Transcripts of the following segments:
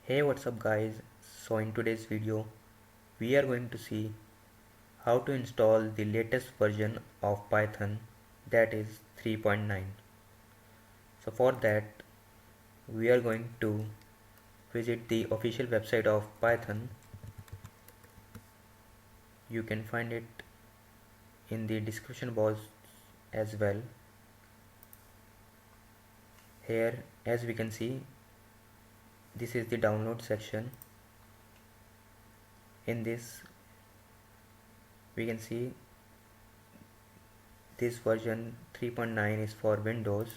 Hey, what's up guys? So in today's video we are going to see how to install the latest version of Python, that is 3.9. So for that we are going to visit the official website of Python. You can find it in the description box as well. Here, as we can see, this is the download section. In this we can see this version 3.9 is for Windows.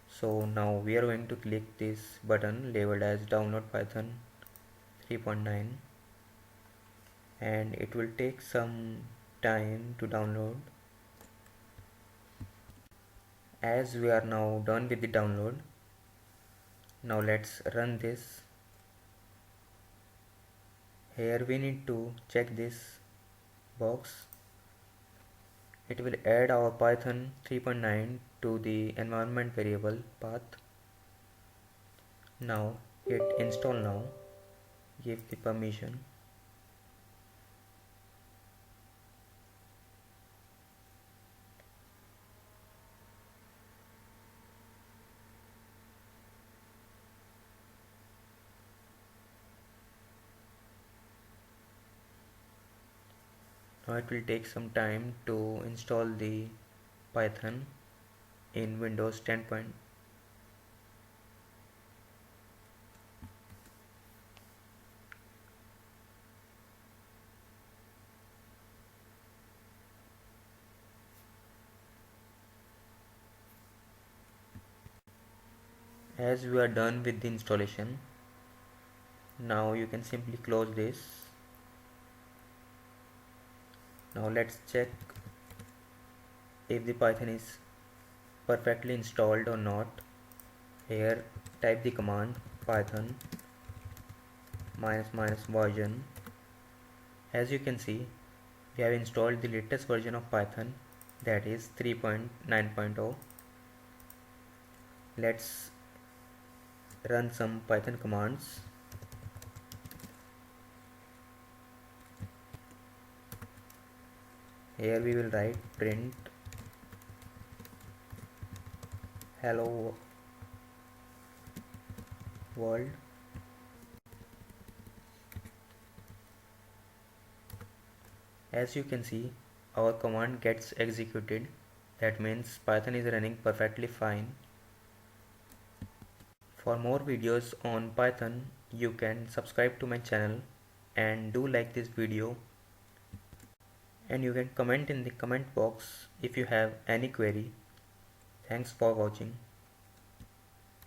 So now we are going to click this button labeled as download Python 3.9, and it will take some time to download. As we are now done with the download, now let's run this. Here we need to check this box. It will add our Python 3.9 to the environment variable path. Now hit install now, give the permission. Now it will take some time to install the Python in Windows 10. As we are done with the installation, now you can simply close this. Now let's check if the Python is perfectly installed or not. Here type the command python --version. As you can see, we have installed the latest version of Python, that is 3.9.0. Let's run some Python commands. Here we will write print hello world. As you can see, our command gets executed. That means Python is running perfectly fine. For more videos on Python, you can subscribe to my channel and do like this video, and you can comment in the comment box if you have any query. Thanks for watching.